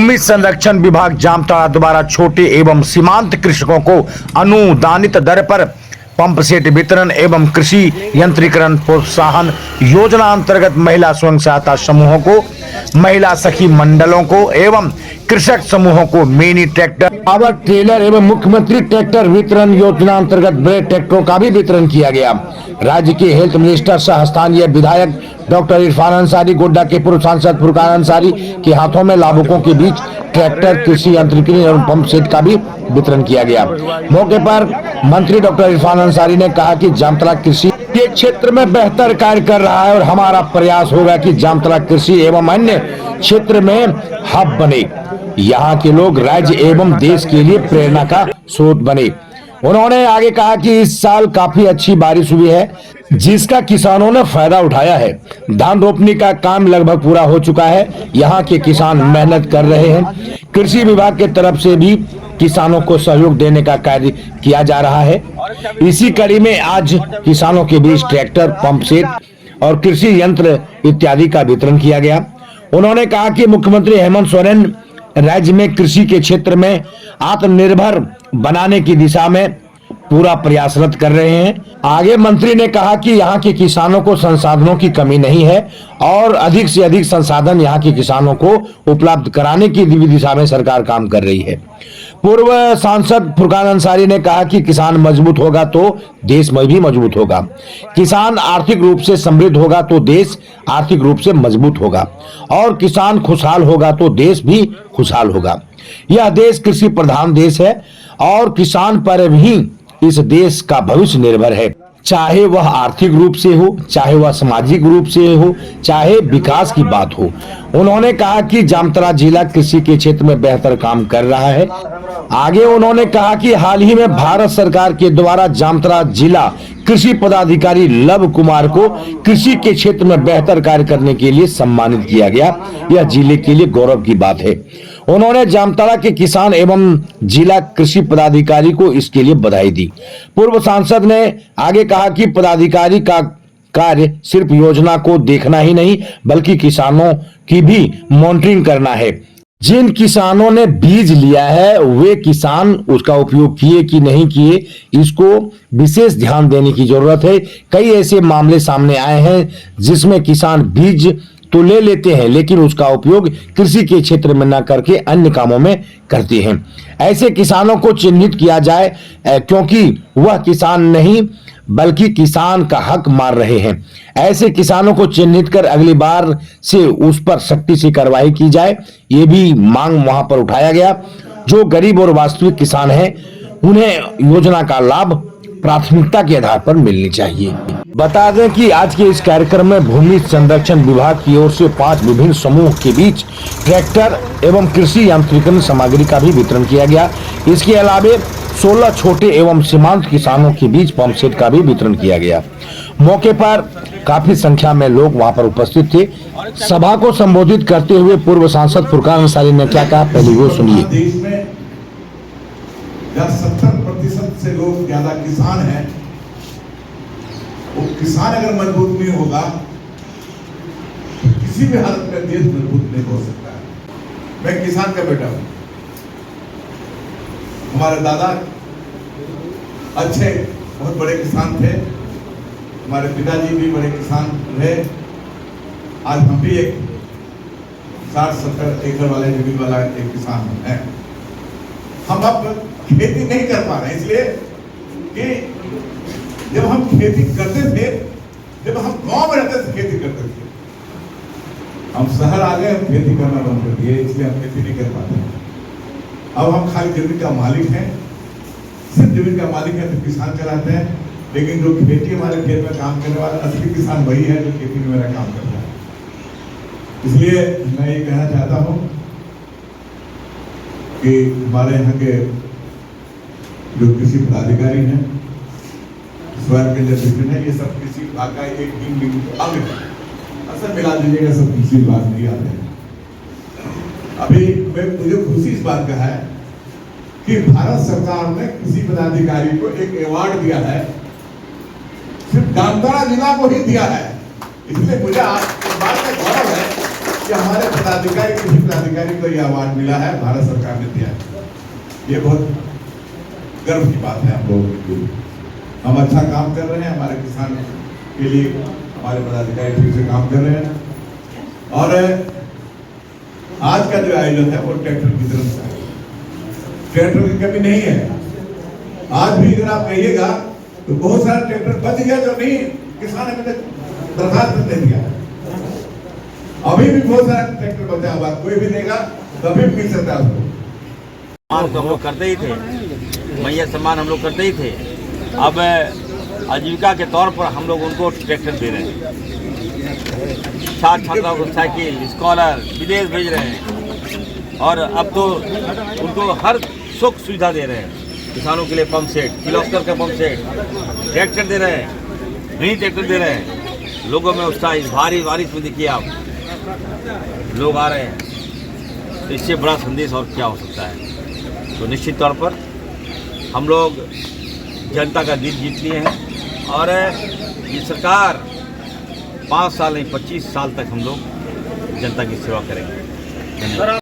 भूमि संरक्षण विभाग जामताड़ा द्वारा छोटे एवं सीमांत कृषकों को अनुदानित दर पर पंप सेट वितरण एवं कृषि यंत्रीकरण प्रोत्साहन योजना अंतर्गत महिला स्वयं सहायता समूहों को, महिला सखी मंडलों को एवं कृषक समूहों को मिनी ट्रैक्टर, पावर ट्रेलर एवं मुख्यमंत्री ट्रैक्टर वितरण योजना अंतर्गत बड़े ट्रैक्टरों का भी वितरण किया गया। राज्य के हेल्थ मिनिस्टर सह स्थानीय विधायक डॉक्टर इरफान अंसारी, गोड्डा के पूर्व सांसद फुरकान अंसारी के हाथों में लाभुकों के बीच ट्रैक्टर, कृषि यंत्रीकरण एवं पंप सेट का भी वितरण किया गया। मौके पर मंत्री डॉक्टर इरफान अंसारी ने कहा कि जामताड़ा कृषि के क्षेत्र में बेहतर कार्य कर रहा है और हमारा प्रयास होगा कि जामताड़ा कृषि एवं अन्य क्षेत्र में हब बने, यहाँ के लोग राज्य एवं देश के लिए प्रेरणा का स्रोत बने। उन्होंने आगे कहा कि इस साल काफी अच्छी बारिश हुई है, जिसका किसानों ने फायदा उठाया है। धान रोपनी का काम लगभग पूरा हो चुका है, यहाँ के किसान मेहनत कर रहे हैं। कृषि विभाग के तरफ से भी किसानों को सहयोग देने का कार्य किया जा रहा है। इसी कड़ी में आज किसानों के बीच ट्रैक्टर, पंप सेट और कृषि यंत्र इत्यादि का वितरण किया गया। उन्होंने कहा कि मुख्यमंत्री हेमंत सोरेन राज्य में कृषि के क्षेत्र में आत्मनिर्भर बनाने की दिशा में पूरा प्रयासरत कर रहे हैं। आगे मंत्री ने कहा कि यहाँ के किसानों को संसाधनों की कमी नहीं है और अधिक से अधिक संसाधन यहाँ के किसानों को उपलब्ध कराने की दिशा में सरकार काम कर रही है। पूर्व सांसद फुरकान अंसारी ने कहा कि किसान मजबूत होगा तो देश में भी मजबूत होगा, किसान आर्थिक रूप से समृद्ध होगा तो देश आर्थिक रूप से मजबूत होगा और किसान खुशहाल होगा तो देश भी खुशहाल होगा। यह देश कृषि प्रधान देश है और किसान पर भी इस देश का भविष्य निर्भर है, चाहे वह आर्थिक रूप से हो, चाहे वह सामाजिक रूप से हो, चाहे विकास की बात हो। उन्होंने कहा कि जामताड़ा जिला कृषि के क्षेत्र में बेहतर काम कर रहा है। आगे उन्होंने कहा कि हाल ही में भारत सरकार के द्वारा जामताड़ा जिला कृषि पदाधिकारी लव कुमार को कृषि के क्षेत्र में बेहतर कार्य करने के लिए सम्मानित किया गया। यह जिले के लिए गौरव की बात है। उन्होंने जामताड़ा के किसान एवं जिला कृषि पदाधिकारी को इसके लिए बधाई दी। पूर्व सांसद ने आगे कहा कि पदाधिकारी का कार्य सिर्फ योजना को देखना ही नहीं बल्कि किसानों की भी मॉनिटरिंग करना है। जिन किसानों ने बीज लिया है वे किसान उसका उपयोग किए कि नहीं किए, इसको विशेष ध्यान देने की जरूरत है। कई ऐसे मामले सामने आए हैं जिसमें किसान बीज तो ले लेते हैं लेकिन उसका उपयोग कृषि के क्षेत्र में न करके अन्य कामों में करते हैं। ऐसे किसानों को चिन्हित किया जाए क्योंकि वह किसान नहीं बल्कि किसान का हक मार रहे हैं। ऐसे किसानों को चिन्हित कर अगली बार से उस पर सख्ती से कार्रवाई की जाए, ये भी मांग वहां पर उठाया गया। जो गरीब और वास्तविक किसान हैं उन्हें योजना का लाभ प्राथमिकता के आधार पर मिलनी चाहिए। बता दें कि आज के इस कार्यक्रम में भूमि संरक्षण विभाग की ओर से 5 विभिन्न समूह के बीच ट्रैक्टर एवं कृषि यांत्रिकरण सामग्री का भी वितरण किया गया। इसके अलावे 16 छोटे एवं सीमांत किसानों के बीच पंप सेट का भी वितरण किया गया। मौके पर काफी संख्या में लोग वहां पर उपस्थित थे। सभा को संबोधित करते हुए पूर्व सांसद फुरकान अंसारी ने क्या कहा, पहले वो सुनिए। 70% से लोग ज्यादा किसान हैं। वो किसान अगर मजबूत नहीं होगा तो किसी भी हालत में देश मजबूत नहीं हो सकता है। मैं किसान का बेटा हूं। हमारे दादा अच्छे बहुत बड़े किसान थे, हमारे पिताजी भी बड़े किसान रहे। आज हम भी एक 60-70 एकड़ वाले जमीन वाला एक किसान है। हम अब खेती नहीं कर पा रहे इसलिए कि जब हम खेती करते थे, जब हम गांव में रहते थे खेती करते थे, हम शहर आ गए, हम खेती करना बंद कर दिए, इसलिए हम खेती नहीं कर पाते। अब हम खाली जमीन का मालिक हैं, सिर्फ जमीन का मालिक है तो किसान कहलाते हैं, लेकिन जो खेती हमारे खेत में काम करने वाला असली किसान वही है जो खेती में मेरा काम कर रहा है। इसलिए मैं ये कहना चाहता हूँ कि हमारे यहाँ के जो कृषि पदाधिकारी हैं, स्वयं के निर्देशन है, ये सब कृषि विभाग का एक टीम अंग है। असल मिला दीजिएगा, सब कृषि विभाग नहीं आते हैं। अभी मुझे खुशी इस बात का है कि भारत सरकार ने कृषि पदाधिकारी को एक अवार्ड दिया है, सिर्फ जामताड़ा जिला को ही दिया है। इसलिए मुझे आज इस बात का गौरव है कि हमारे पदाधिकारी, किसी पदाधिकारी को यह अवार्ड मिला है, भारत सरकार ने दिया है। ये बहुत गर्व की बात है हम लोगों के लिए। हम अच्छा काम कर रहे हैं, हमारे किसान के लिए हमारे पदाधिकारी ठीक से काम कर रहे हैं। और आज का जो आयोजन है वो ट्रैक्टर वितरण का है। ट्रैक्टर की कमी नहीं है। आज भी अगर आप कहिएगा तो बहुत सारा ट्रैक्टर बच गया जो नहीं किसान ने दरखास्त नहीं दिया। अभी भी बहुत सारा ट्रैक्टर बचा हुआ, कोई भी देगा तो अभी भी मिल सकता है उसको। तो हम लोग करते ही थे, मैया सम्मान हम लोग करते ही थे। अब आजीविका के तौर पर हम लोग उनको ट्रैक्टर दे रहे हैं, छात्र छात्राओं को साइकिल, स्कॉलर विदेश भेज रहे हैं। और अब तो उनको हर सुख सुविधा दे रहे हैं। किसानों के लिए पंप सेट, किर्लोस्कर का पंप सेट, ट्रैक्टर दे रहे हैं, नई ट्रैक्टर दे रहे हैं। लोगों में उत्साह, इस भारी बारिश में देखिए आप लोग आ रहे हैं, तो इससे बड़ा संदेश और क्या हो सकता है। तो निश्चित तौर पर हम लोग जनता का दिल जीत लिए हैं और ये सरकार 5 साल नहीं 25 साल तक हम लोग जनता की सेवा करेंगे। धन्यवाद।